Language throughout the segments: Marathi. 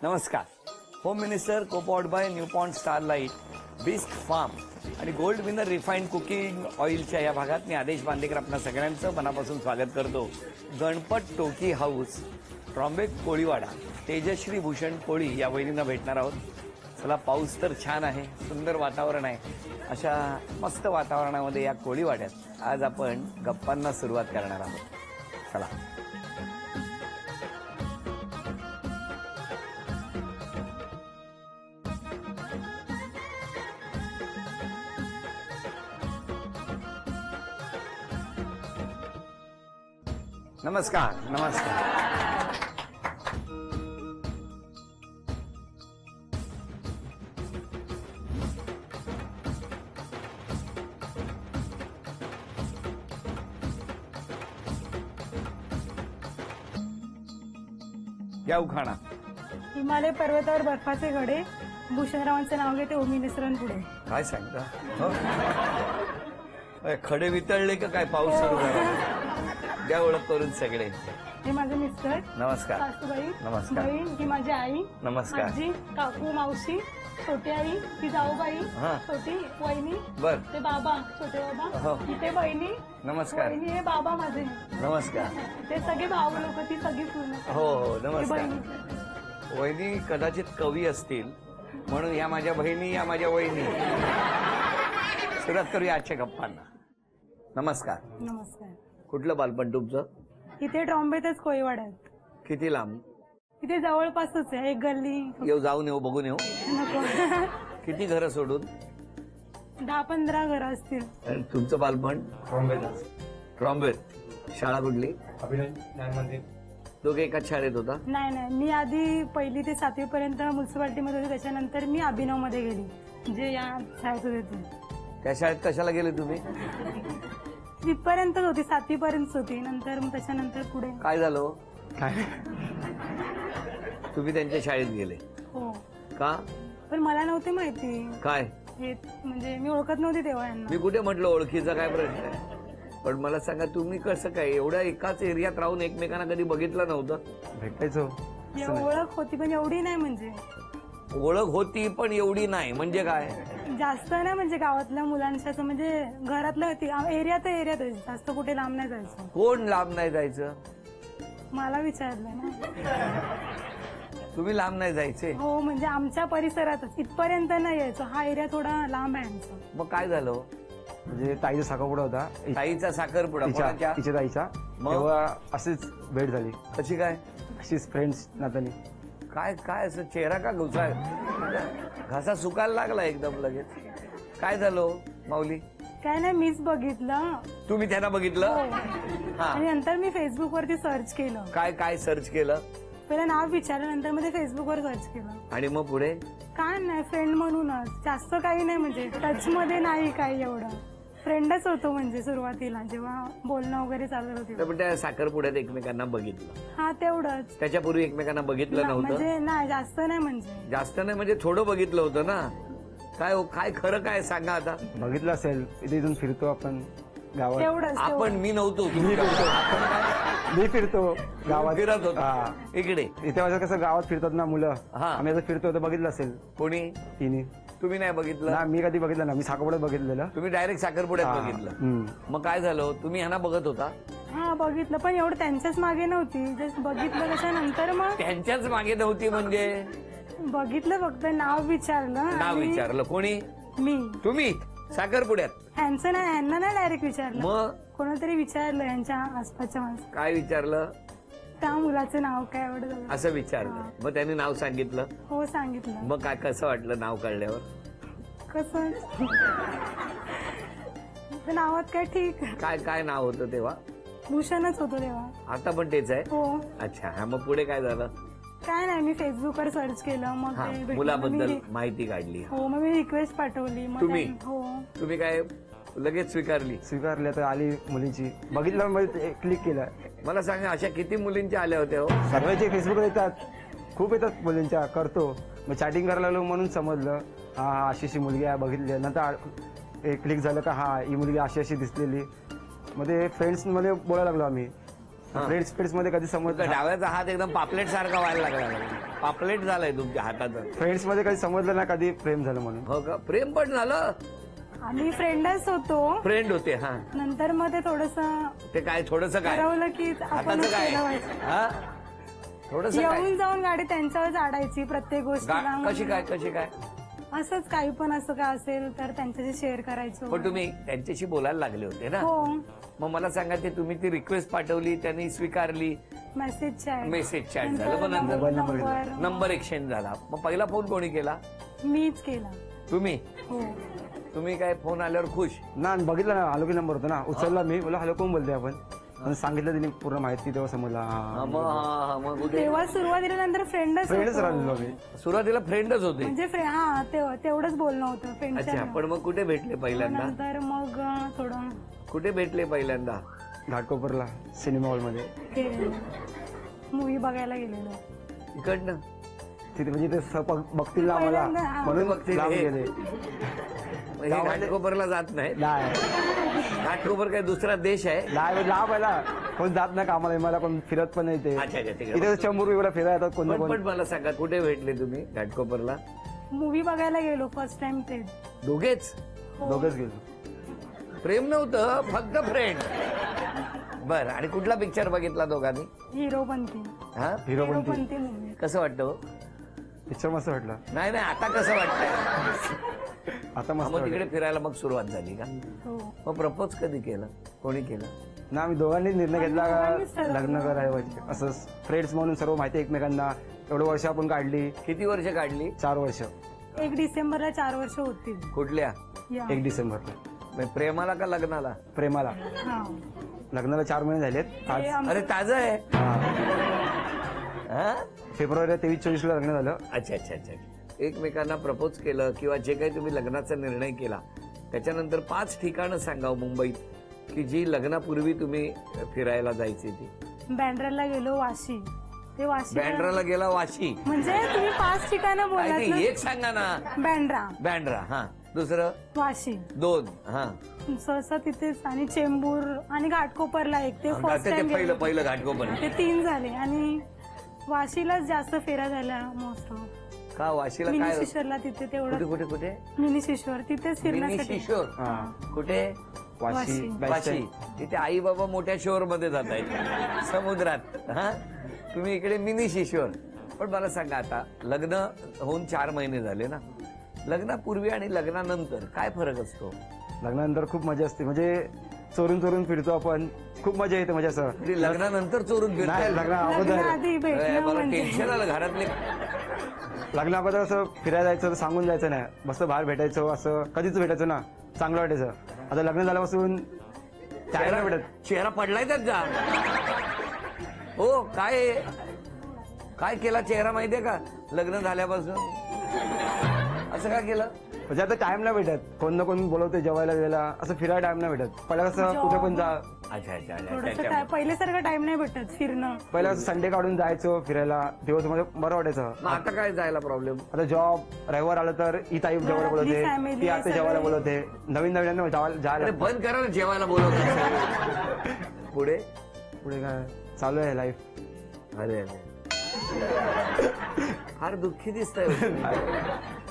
नमस्कार. Home minister co powered by Newport Starlight, Bisk Farm आणि गोल्ड विनर रिफाइंड कुकिंग ऑइलच्या या भागात मी आदेश बांदेकर आपल्या सगळ्यांचं मनापासून स्वागत करतो. गणपत टोकी हाऊस, ट्रॉम्बे कोळीवाडा, तेजश्री भूषण कोळी या वहिनींना भेटणार आहोत. चला, पाऊस तर छान आहे, सुंदर वातावरण आहे. अशा मस्त वातावरणामध्ये या कोळीवाड्यात आज आपण गप्पांना सुरुवात करणार आहोत. चला. नमस्कार. नमस्कार. या उखाणा. हिमालय पर्वतावर बर्फाचे घडे, भूषणरावांचं नाव घेते ओमी निसरण पुढे. काय सांगता? खडे वितळले का काय? पाऊस सुरू झाला. द्या ओळख करून सगळे. हे माझे मिस्टर. नमस्कार. सासूबाई. नमस्कार. बहीण ही माझी आई. नमस्कार. आजी, काकू, मावशी, छोटी आई, ती जाऊबाई, हा. छोटी वहिनी, बर. ते बाबा, छोटे हो. बाबा, इथे बहिणी. नमस्कार. वहिनी हे बाबा माझे. नमस्कार. ते सगळे भाऊ लोक, ती सगळी पूर्ण. हो हो, ही नमस्कार. बहिणी. वहिनी कदाचित कवी असतील, म्हणून या माझ्या बहिणी, या माझ्या वहिनी. सुरुवात करूया आजच्या गप्पांना. नमस्कार. नमस्कार. कुठलं बालपण तुमचं? इथे ट्रॉम्बेतच कोळीवाड्यात. किती लांब? इथे जवळपासच आहे, एक गल्ली. येऊ, जाऊन येऊ, बघून येऊ. नको. किती घरं सोडून? 10-15 घरं असतील. आणि तुमचं बालपण? ट्रॉम्बेत. शाळा कुठली? दोघे एकाच शाळेत होता? नाही, मी आधी 1ली ते 7वी पर्यंत म्युन्सिपाल्टीमध्ये होते. त्याच्यानंतर मी अभिनव मध्ये गेली, जे या शाळेत होते ते. त्या शाळेत कशाला गेले तुम्ही? तिथपर्यंतच होती, 7वी पर्यंत होती. नंतर मग त्याच्यानंतर पुढे. काय झालं? तुम्ही त्यांच्या शाळेत गेले हो. का? पण मला नव्हते माहिती काय हे, म्हणजे मी ओळखत नव्हती तेव्हा यांना. मी कुठे म्हटलं ओळखीचा काय प्रश्न आहे? पण मला सांगा, तुम्ही कसं काय एवढ्या एकाच एरियात राहून एकमेकांना कधी बघितलं नव्हतं? भेटायचो. ओळख होती पण एवढी नाही, म्हणजे ओळख होती पण एवढी नाही म्हणजे काय? जास्त नाही, म्हणजे गावातल्या मुलांच्या असं, म्हणजे घरातलं एरियात जास्त कुठे लांब नाही जायचं. कोण लांब नाही जायचं? मला विचारलं ना. तुम्ही लांब नाही जायचे? हो, म्हणजे आमच्या परिसरातच, इथपर्यंत नाही यायचो. हा एरिया थोडा लांब आहे आमचा. मग काय झालं? म्हणजे ताईचा साखरपुडा होता. ताईचा साखरपुडा कोणाच्या? तिच्या ताईचा. मग? तेव्हा अशीच भेट झाली. कशी काय? अशीच फ्रेंड्स नात्याने. काय काय असं चेहरा का घुसाय? घासा सुकायला लागला एकदम लगेच. काय झालं माऊली? काय नाही, मीच बघितलं. तुम्ही त्यांना बघितलं? हा. आणि नंतर मी फेसबुक वरती सर्च केलं. काय काय सर्च केलं? पहिलं नाव विचारलं, नंतर मध्ये फेसबुक वर सर्च केलं. आणि मग पुढे? काय नाही, फ्रेंड म्हणूनच. जास्त काही नाही, म्हणजे टच मध्ये नाही काही एवढं. फ्रेंडच होतो म्हणजे सुरुवातीला, जेव्हा बोलणं वगैरे चालत होते. पण त्या साखरपुड्यात एकमेकांना बघितलं? हा, तेवढंच. त्याच्यापूर्वी एकमेकांना बघितलं नव्हतं? म्हणजे नाही, जास्त नाही, म्हणजे जास्त नाही म्हणजे थोडं बघितलं होतं ना. काय हो, काय खरं काय सांगा आता. बघितलं असेल, इथे इथून फिरतो आपण गावात. तेवढंच. आपण, मी नव्हतो, मी फिरतो गावात. फिरत होतो हा. इकडे. इथे माझं कसं गावात फिरतात ना मुलं. हा. आम्ही असं फिरतो तर बघितलं असेल कोणी? तिने. तुम्ही नाही बघितलं? ना, मी कधी बघितलं ना. मी साखरपुड्यात बघितलेलं. तुम्ही डायरेक्ट साखरपुड्यात हा. बघितलं. मग काय झालं? तुम्ही ह्यांना बघत होता? हा, बघितलं, पण एवढं त्यांच्याच मागे नव्हती. जस्ट बघितलं, त्याच्यानंतर मग त्यांच्याच मागे नव्हती म्हणजे? बघितलं, फक्त नाव विचारलं. नाव आणि विचारलं? कोणी? मी. तुम्ही साखरपुड्यात? ह्यांचं नाही, ह्यांना नाही डायरेक्ट विचारलं. मग कोणातरी विचारलं यांच्या आसपासच्या माणसं. काय विचारलं? त्या मुलाचं नाव काय एवढं झालं. असं विचारलं. मग त्यांनी नाव सांगितलं? हो, सांगितलं. मग काय, कसं वाटलं नाव कळल्यावर? कसं नावात काय ठीक. काय काय नाव होतं तेव्हा? भूषणच होतो तेव्हा. आता पण तेच आहे? हो. अच्छा. हा, मग पुढे काय झालं? काय नाही, मी फेसबुकवर सर्च केलं, मग हा, ते भेटलं. मुलाबद्दल मी- माहिती काढली. हो, मग मी रिक्वेस्ट पाठवली. मग तुम्ही? हो. तुम्ही काय लगेच स्वीकारली? स्वीकारल्या तर आली मुलींची. बघितलं म्हणजे क्लिक केलं. मला सांगा, अशा किती मुलींच्या आल्या होत्या हो? सर्वांचे फेसबुक येतात, खूप येतात मुलींच्या. करतो मग चॅटिंग करायला लागलो, म्हणून समजलं हा अशी अशी मुलगी आहे. बघितली, नंतर क्लिक झालं का हा ही मुलगी अशी अशी दिसलेली. मग ते फ्रेंड्समध्ये बोलायला लागलो आम्ही. फ्रेंड्स मध्ये कधी तुमचा समजलं डाव्याचा हात एकदम पापलेट सारखा व्हायला लागला. पापलेट झालाय तुमच्या हाताचं. फ्रेंड्स मध्ये कधी समजलं ना कधी प्रेम झालं म्हणून. हो का? प्रेम पण झालं. आम्ही फ्रेंडच होतो. फ्रेंड होते. हा, नंतर मग ते थोडस ते काय थोडस काय ठरवलं की हाताचं आपणच काय केलं पाहिजे. हा थोडस काय येऊन जाऊन गाडी त्यांच्यावर आडायची प्रत्येक गोष्टीला. कशी काय असंच काही पण असं काय असेल तर त्यांच्याशी शेअर करायचो. पण तुम्ही त्यांच्याशी बोलायला लागले होते ना. हो, मग मला सांगा, ते तुम्ही ती रिक्वेस्ट पाठवली, त्यांनी स्वीकारली, मेसेज चॅट. मेसेज चॅट झालं, पण नंतर मोबाईल नंबर नंबर एक्सचेंज झाला. मग पहिला फोन कोणी केला? मीच केला. तुम्ही हो, तुम्ही काय फोन आल्यावर खुश? ना बघितलं ना आलो की नंबर होता ना, उचलला मी, बोला हॅलो कोण बोलते आपण, आणि सांगितलं तिने पूर्ण माहिती, तेव्हा समजला मग कुठे तेव्हा सुरुवातीला नंतर फ्रेंडच फ्रेंडच राहिलो मी. सुरुवातीला फ्रेंडच होते. म्हणजे तेवढंच बोलणं होतं फ्रेंडच्या. अच्छा, पण मग कुठे भेटले पहिल्यांदा? नंतर मग थोडं कुठे भेटले पहिल्यांदा? घाटकोपरला सिनेमा हॉलमध्ये मूवी बघायला गेलेलो. इकडनं तिथे म्हणजे ते बघतील ना आम्हाला पहिल्यांदा, हा. म्हणून बघतील लांब हे. गेले. हे घाटकोपरला जात नाही. नाही घाटकोपर काय दुसरा देश आहे? लांब आहे ना, कोण जात नाही कामाला, मला कोण फिरत पण नाही ते. अच्छा अच्छा, ठीक आहे. इथे 100 रुपये फिरायला येतात कोण ना पण कोण. मला सांगा, कुठे भेटले तुम्ही घाटकोपरला? मूवी बघायला गेलो फर्स्ट टाइम ते. दोघेच? दोघंच गेलो. प्रेम नव्हतं, फक्त फ्रेंड. बर, आणि कुठला पिक्चर बघितला दोघांनी? हिरोपंती. हा, हिरोपंती मूवी. कसं वाटतं? पिक्चर मस्त वाटलं. नाही, आता कसं वाटतंय? आता मस्त मग तिकडे फिरायला मग सुरुवात झाली का? हो, मग प्रपोज कधी केलं? कोणी केलं? ना आम्ही दोघांनी निर्णय घेतला दोघांनीच का ठरवलं. लग्न करायचं, असं फ्रेंड्स म्हणून सर्व माहिती एकमेकांना. एवढं वर्ष आपण काढली, किती वर्ष काढली? 4 वर्ष. 1 डिसेंबरला 4 वर्ष होतील. कुठल्या? या. 1 डिसेंबरला म्हणजे प्रेमाला का लग्नाला? प्रेमाला. हा. लग्नाला 4 महिने झालेत. आज ते आमचं- अरे ताजं आहे. हा? फेब्रुवारी 23-24 ला लग्न झालं. अच्छा अच्छा अच्छा. एकमेकांना प्रपोज केलं किंवा जे काही तुम्ही लग्नाचा निर्णय केला, त्याच्यानंतर 5 ठिकाणं सांगा मुंबईत की जी लग्नापूर्वी तुम्ही फिरायला जायची ती. बँड्राला गेलो, वाशी. ते वाशी बँड्राला गेला, वाशी. म्हणजे तुम्ही 5 ठिकाणं काय बोललात ते ना. एक सांगा ना. बँड्रा, बँड्रा, हा. दुसरं? वाशी. 2, हा. सहसा तिथेच, आणि चेंबूर आणि घाटकोपरला एक. ते फर्स्ट ते टाइम पहिलं घाटकोपर. ते 3 झाले. आणि वाशीलाच जास्त फेऱ्या झाल्या मोस्ट ऑफ. का वाशीला मिनी काय? शिश्वरला तिथे कुठे तेवढं. कुठे कुठे? मिनी शिश्वर तिथेच मिनी फिरण्यासाठी. शिशोर. हा. कुठे? वाशी वाशी. वाशी. तिथे आई बाबा मोठ्या शोर मध्ये जात आहेत समुद्रात. हा, तुम्ही इकडे मिनी शिशोर. पण मला सांगा, आता लग्न होऊन 4 महिने झाले ना, लग्नापूर्वी आणि लग्नानंतर काय फरक असतो? लग्नानंतर खूप मजा असते, म्हणजे चोरून फिरतो आपण, खूप मजा येते. म्हणजे असं म्हणजे लग्नानंतर चोरून नाही, फिरताय? लग्न अगोदर लग्नाआधी भेटणं मला म्हणजे. टेन्शन आलं घरातले. लग्न अगोदर असं फिरायला जायचं तर सांगून जायचं नाही, मस्त बाहेर भेटायचं, असं कधीच भेटायचं ना, चांगलं वाटायचं. आता लग्न झाल्यापासून टाइम नाही भेटत. चेहरा पडलाय त्याचा. हो, काय केला चेहरा माहितीये का लग्न झाल्यापासून? असं का केलं? म्हणजे आता टाइम नाही भेटत, कोण ना कोण बोलवते जेवायला गेला, असं फिरायला टाइम नाही भेटत. पहिला कसं कुठे पण जा, अच्छा अच्छा अच्छा, थोडंसं अच्छा. काय पहिल्यासारखं टाइम नाही भेटत फिरणं. पहिला संडे काढून जायचो फिरायला, दिवस म्हणजे बरं वाटायचं. मग आता काय जायला प्रॉब्लेम? आता जॉब रविवार आलं तर ही ताई जेवायला बोलवते, family ती आता सगळे. जेवायला बोलवते, नवीन अरे जायला. बंद करा ना जेवायला बोलवतात. पुढे पुढे काय चालू आहे लाईफ. अरे अरे, फार दुःखी दिसतंय.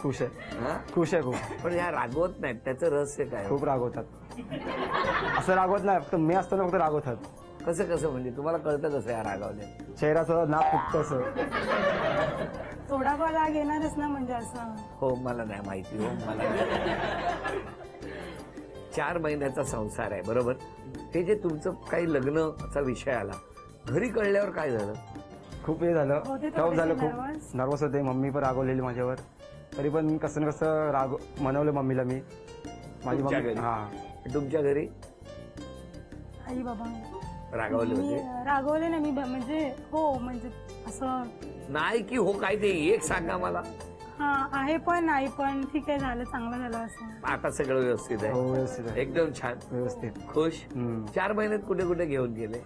खुश आहे, हा? खुश आहे खूप. पण ह्या रागवत नाहीत, त्याचं रहस्य काय? खूप रागवतात. असं रागवत नाही, फक्त मी असताना फक्त रागवतात. कसं म्हणजे तुम्हाला कळतं कसं या रागावले? चेहऱ्याचं नाक फुटतं असं. थोडाफार राग येणारच ना, म्हणजे असं. हो, मला नाही माहिती. हो, मला नाही. 4 महिन्याचा संसार आहे, बरोबर? ते जे तुमचं काही लग्नाचा विषय आला, घरी कळल्यावर काय झालं? खूप हे झालं, हो, ते टफ झालं, खूप nervous. नर्वस होते. मम्मी पण रागवलेली माझ्यावर, तरी पण मी कसं ना कसं मनवलं मम्मीला मी. माझी तुमच्या मम्मी घरी? हा. तुमच्या घरी आई बाबा रागावले मी होते? रागवले ना मी, म्हणजे हो, म्हणजे असं. नाही की हो, काय ते एक सांगा मला. हा, आहे पण नाही पण. ठीक आहे, झालं, चांगलं झालं असं. आता सगळं व्यवस्थित हो आहे? व्यवस्थित आहे, एकदम छान, व्यवस्थित. खुश. हम्म. 4 महिन्यात कुठे कुठे घेऊन गेले?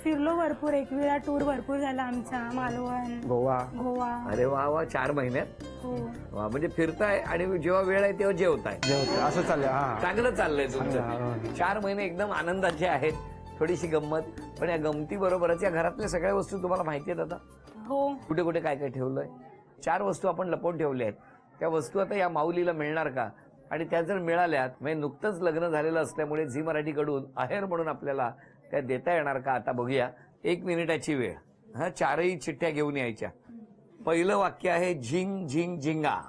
फिरलो भरपूर, एकविरा टूर भरपूर झाला आमचा. मालवण, गोवा. गोवा. अरे वा वा, 4 महिन्यात. हो, वा, म्हणजे फिरताय आणि जेव्हा वेळ आहे तेव्हा जेवताय. जेवत असं चाललंय. हा, चांगलं चाललंय तुमचं. चांगलं, हा. 4 महिने एकदम आनंदाचे आहेत. थोडीशी गंमत. पण या गमती बरोबरच या घरातल्या सगळ्या वस्तू तुम्हाला माहिती आहेत आता हो. कुठे कुठे काय काय ठेवलंय. 4 वस्तू आपण लपवून ठेवल्या आहेत. त्या वस्तू आता या माऊलीला मिळणार का, आणि त्या जर मिळाल्यात म्हणजे नुकतंच लग्न झालेलं असल्यामुळे झी मराठीकडून आहेर म्हणून आपल्याला त्या देता येणार का, आता बघूया. 1 मिनिटाची वेळ. हा, 4ही चिठ्ठ्या घेऊन यायच्या. पहिलं वाक्य आहे झिंग झिंग झिंगा.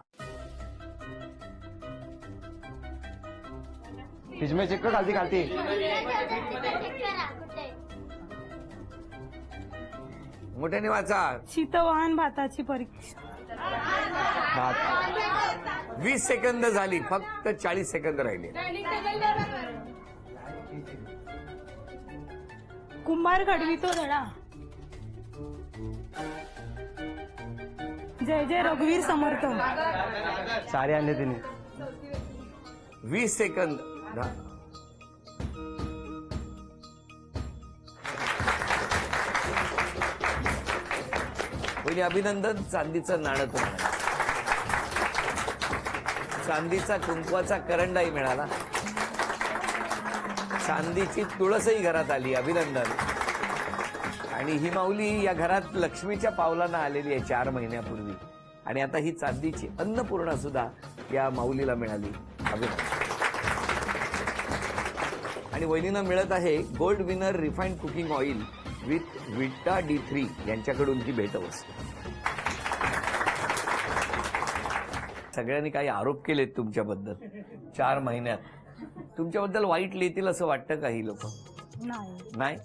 फ्रीज चेक कर, खालती मोठ्याने वाचा. शीतवाहन भाताची परीक्षा. भात. 20 सेकंद झाली, फक्त 40 सेकंद राहिले. कुंभार घडवितो धडा. जय जय रघुवीर समर्थ. सारे आणले तिने. 20 सेकंद. पहिले अभिनंदन. चांदीचं नाणं तुम्हाला, चांदीचा कुंकवाचा करंडाही मिळाला, चांदीची तुळसही घरात आली. अभिनंदन. आणि ही माऊली या घरात लक्ष्मीच्या पावलांना आलेली आहे 4 महिन्यापूर्वी, आणि आता ही चांदीची अन्नपूर्णा सुद्धा या माऊलीला मिळाली. अभिनंदन. आणि वहिनींना मिळत आहे gold Winner refined cooking oil with विटा D3 यांच्याकडून ही भेटवस्तू. सगळ्यांनी काही आरोप केलेत तुमच्याबद्दल 4 महिन्यात. तुमच्याबद्दल वाईट लिहितील असं वाटतं काही लोक? नाही. नाही.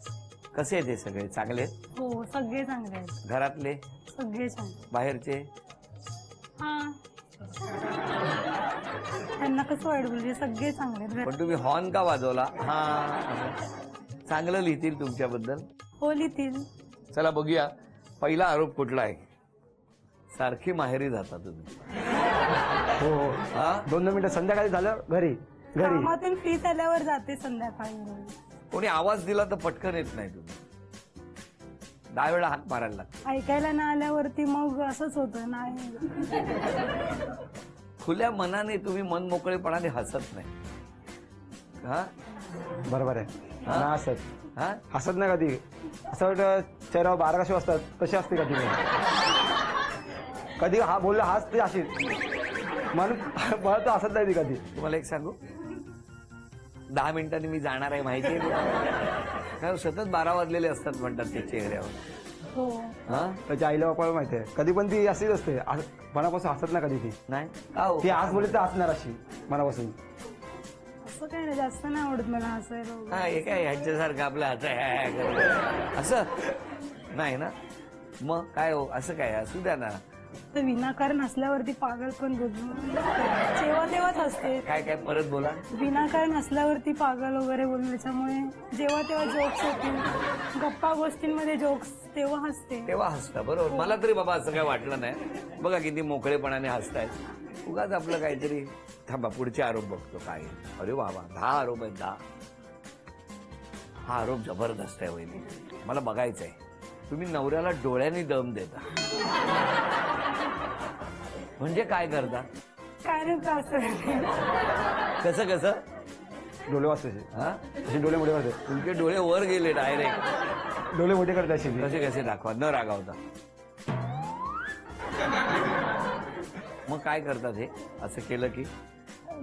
कसे आहेत हे सगळे? चांगले आहेत? हो, सगळे चांगले आहेत. घरातले? सगळे छान. बाहेरचे? हा, त्यांना कसं वाईट बोलले, सगळे चांगले आहेत. पण तुम्ही हॉर्न का वाजवला? हा, चांगलं लिहितील तुमच्याबद्दल. हो, लिहितील. चला बघूया पहिला आरोप कुठला आहे. सारखी माहेरी जाता तुम्ही. हो हो. हा, 2 मिनिटं संध्याकाळी झालं घरी. कामातून फ्री झाल्यावर जाते संध्याकाळी. कोणी आवाज दिला तर पटकन येत नाही तुम्ही. 10 वेळा हाक मारायला लागतो. ऐकायला ना आल्यावरती मग असंच होतं. नाही, खुल्या मनाने तुम्ही मन मोकळेपणाने हसत नाही. हा, बरोबर आहे. हा? ना हसत. हा, हसत नाही कधी. असं वाटतं चेहऱ्यावर 12 कशी असतात तशी असते कधी कधी हा बोलला हसते अशी म्हणून मला तर हसत नाही ती कधी. तुम्हाला एक सांगू, 10 मिनिटांनी मी जाणार आहे माहिती आहे कारण सतत 12 वाजलेले असतात म्हणतात ते चेहऱ्यावर. हो. हा, त्याच्या आईला बापाला माहिती आहे कधी पण ती अशीच असते. मनापासून हसत ना कधी ती. नाही का हो? ती आज बोलली तर हसणार अशी मनापासून. असं काय नाही, जास्त नाही आवडत मला हसायला वगैरे. हा, हे काय ह्यांच्यासारखं आपलं असं नाही ना. मग काय हो, असं काय असू द्या ना. तर विनाकारण हसल्यावरती पागल पण बोलतो. जेव्हा तेव्हाच हसते. काय काय परत बोला. विनाकारण हसल्यावरती पागल वगैरे बोलून, त्याच्यामुळे जेव्हा तेव्हा जोक्स होतील, गप्पा गोष्टींमध्ये जोक्स, तेव्हा हसते. तेव्हा हसता. बरोबर. मला तरी बाबा असं काय वाटलं नाही. बघा किती मोकळेपणाने हसतायत. उगाच आपलं काहीतरी. थांबा, पुढचे आरोप बघतो काय. अरे बाबा, 10 आरोप आहेत. 10. हा आरोप जबरदस्त आहे वहिनी, मला बघायचं आहे. तुम्ही नवऱ्याला डोळ्यांनी दम देता. म्हणजे काय करता? काय नाही त्रास. कसं कसं? डोळे वाचते हा, असे डोळे मोठे करते. तुमचे डोळे वर गेले डायरेक्ट. डोळे मोठे करते अशी ती. कसे कसे दाखवा न रागावता. मग काय करतात हे असं केलं की?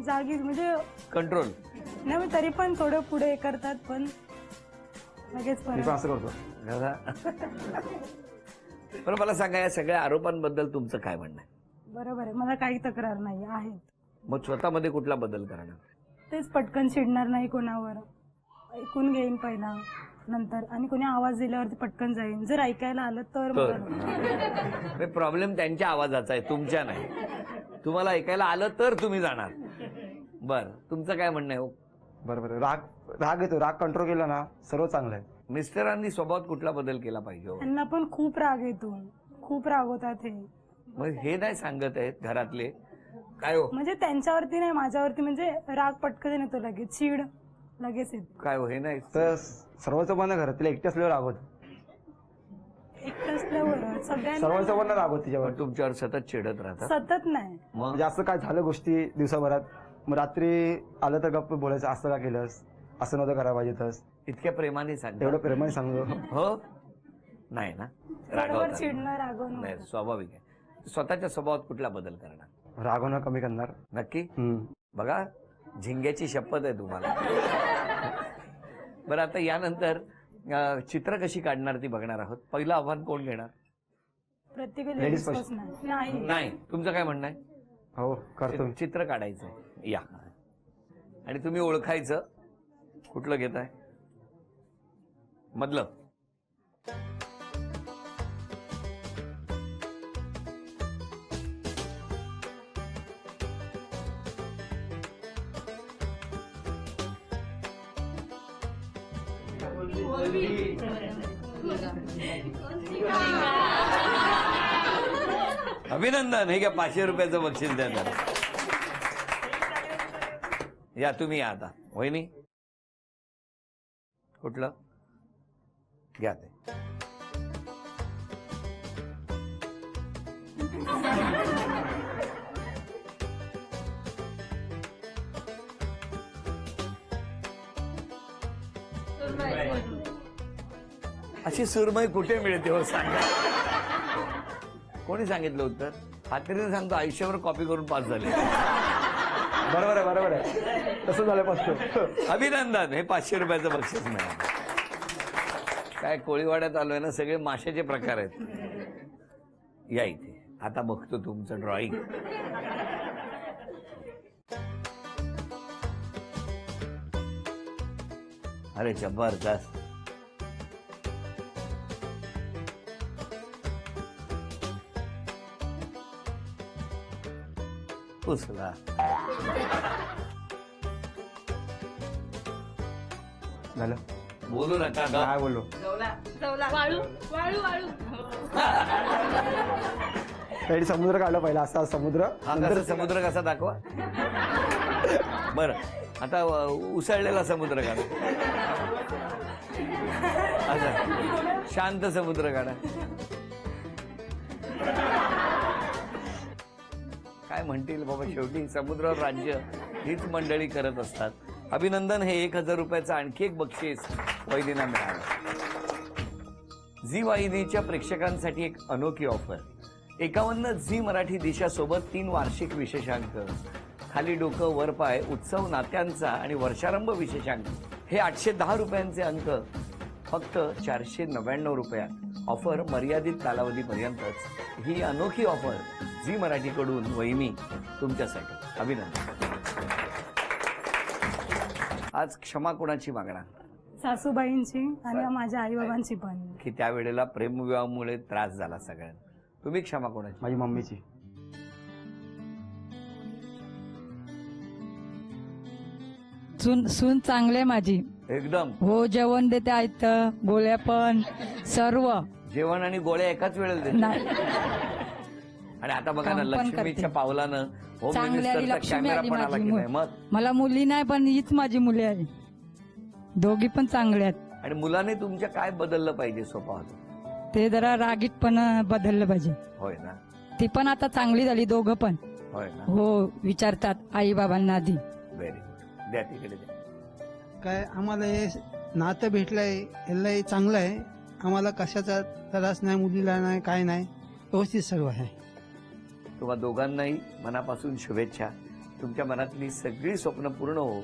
जागी म्हणजे कंट्रोल. नाही, मग तरी पण थोडं पुढे करतात, पण लगेच मी पण परत. असं करतो. पण मला सांगा, या सगळ्या आरोपांबद्दल तुमचं काय म्हणणं आहे? बरोबर आहे, मला काही तक्रार नाही आहे. मग स्वतःमध्ये कुठला बदल करणार? तेच, पटकन चिडणार नाही कोणावर, ऐकून घेईन पहिला, नंतर आणि कोणी आवाज दिल्यावरती पटकन जाईन. जर ऐकायला आलं तर प्रॉब्लेम त्यांच्या आवाजाचा आहे, तुमच्या नाही. तुम्हाला ऐकायला आलं तर तुम्ही जाणार. बर, तुमचं काय म्हणणं आहे हो? बरोबर. राग येतो. राग कंट्रोल केला ना सर्व चांगलं आहे. मिस्टरांनी स्वभावात कुठला बदल केला पाहिजे हो? त्यांना पण खूप राग येतो, खूप रागवतात हे. मग हे नाही सांगत आहेत घरातले काय हो? म्हणजे त्यांच्यावरती नाही, माझ्यावरती. म्हणजे राग पटकन येतो, लगेच चीड लगेच येतो. काय हो, हे नाही तर सर्वच पण घरातल्या एकटे असल्यावर राग होत. एकटं असल्यावर सगळ्यांना सर्वांचं पण राग होत तिच्यावर. पण तुमच्यावर सतत चिडत राहतात. सतत नाही. मग जास्त काय झालं गोष्टी दिवसाभरात, मग रात्री आलं तर गप्प बोलायचं, असं का केलंस, असं नव्हतं करायला पाहिजे. तस इतक्या प्रेमाने सांग तेवढं प्रेमाने सांगतो. हो नाही ना बरोबर रागवतात चिडणं रागवणं. नाही स्वाभाविक आहे. स्वतःच्या स्वभावात कुठला बदल करणार रागवणं कमी करणार. नक्की हम्म. बघा झिंग्याची शपथ आहे तुम्हाला. बरं आता यानंतर चित्र कशी काढणार ती बघणार आहोत. पहिलं आव्हान कोण घेणार. प्रत्येक Ladies लेडीज first. नाही नाही तुमचं काय म्हणणं आहे. हो करतो. चित्र काढायचं या आणि तुम्ही ओळखायचं कुठलं घेताय मधलं. अभिनंदन. हे घ्या 500 रुपयाचं बक्षीस द्या त्याला. या तुम्ही या आता. वहिनी कुठलं घ्या ते. अशी सुरमई कुठे मिळते हो सांगा. कोणी सांगितलं उत्तर. खात्रीने सांगतो आयुष्यावर कॉपी करून पास झाले. बरोबर आहे बरोबर आहे. तसं झालं फक्त. अभिनंदन. हे 500 रुपयाचं बक्षीस मिळालं. काय कोळीवाड्यात आलोय ना सगळे माशाचे प्रकार आहेत. या इथे आता बघतो तुमचं ड्रॉइंग. अरे जबरदस्त. पुसला. झालं. बोलू नका का. काय बोललो. वाळू वाळू वाळू त्यासाठी समुद्र काढलं पहिला. असा समुद्र. हा कसा समुद्र कसा दाखवा. बर आता उसळलेला समुद्र काढा. अच्छा शांत समुद्र काढा. काय म्हणतील बाबा शेवटी समुद्रावर राज्य हीच मंडळी करत असतात. अभिनंदन. हे 1000 रुपयाचं आणखी एक बक्षीस वैदींना मिळालं. झी वाहिनीच्या प्रेक्षकांसाठी एक अनोखी ऑफर. 51 झी मराठी दिशा सोबत 3 वार्षिक विशेषांक. खाली डोकं वर पाय उत्सव नात्यांचा आणि वर्षारंभ विशेषांक. हे 810 रुपयांचे अंक फक्त 499 रुपयात. ऑफर मर्यादित कालावधीपर्यंतच. ही अनोखी ऑफर झी मराठीकडून वहिनी तुमच्यासाठी. अभिनंदन. आज क्षमा कोणाची मागणार. सासूबाईंची आणि माझ्या आई बाबांची पण. की त्यावेळेला प्रेमविवाहामुळे त्रास झाला सगळ्यांना. तुम्ही क्षमा कोणाची. माझी मम्मीची. सून चांगले माझी. एकदम. हो जेवण देते आयत गोळ्या पण सर्व. जेवण आणि गोळ्या एकाच वेळेला देते. नाही आणि आता बघा ना काम पण लक्ष्मीच्या करते. पावलानं होम चांगली आली मिनिस्टरचा लक्ष्मी कॅमेरा आली पण आला माझी की नाही. मग मला मुली नाही पण हीच माझी मुली आहे. दोघी पण चांगल्या आहेत. आणि मुलाने तुमच्या काय बदललं पाहिजे स्वभावात. ते जरा रागीट पण बदललं पाहिजे. होय ना. ती पण आता चांगली झाली दोघं पण. होय ना. हो विचारतात आई बाबांना आधी. व्हेरी द्या तिकडे द्या. काय आम्हाला हे नातं भेटलंय यालाही चांगलं आहे. आम्हाला कशाचा त्रास नाही मुलीला नाही काय नाही व्यवस्थित सर्व आहे. तुम्हा दोघांनाही मनापासून शुभेच्छा. तुमच्या मनातली सगळी स्वप्न पूर्ण हो.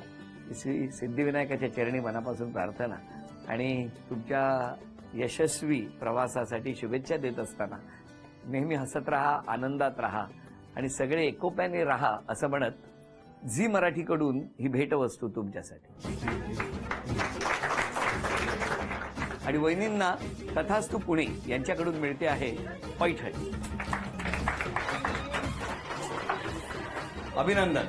श्री सिद्धिविनायकाच्या चरणी मनापासून प्रार्थना. आणि तुमच्या यशस्वी प्रवासासाठी शुभेच्छा देत असताना नेहमी हसत राहा, आनंदात राहा आणि सगळे एकोप्याने राहा असं म्हणत झी मराठीकडून ही भेटवस्तू तुमच्यासाठी. आणि वहिनींना तथास्तु पुणे यांच्याकडून मिळते आहे पैठणी. अभिनंदन.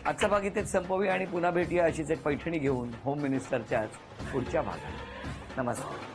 आजचा भाग इथेच संपवूया आणि पुन्हा भेटूया अशीच एक पैठणी घेऊन होम मिनिस्टरच्या पुढच्या भागात. नमस्कार.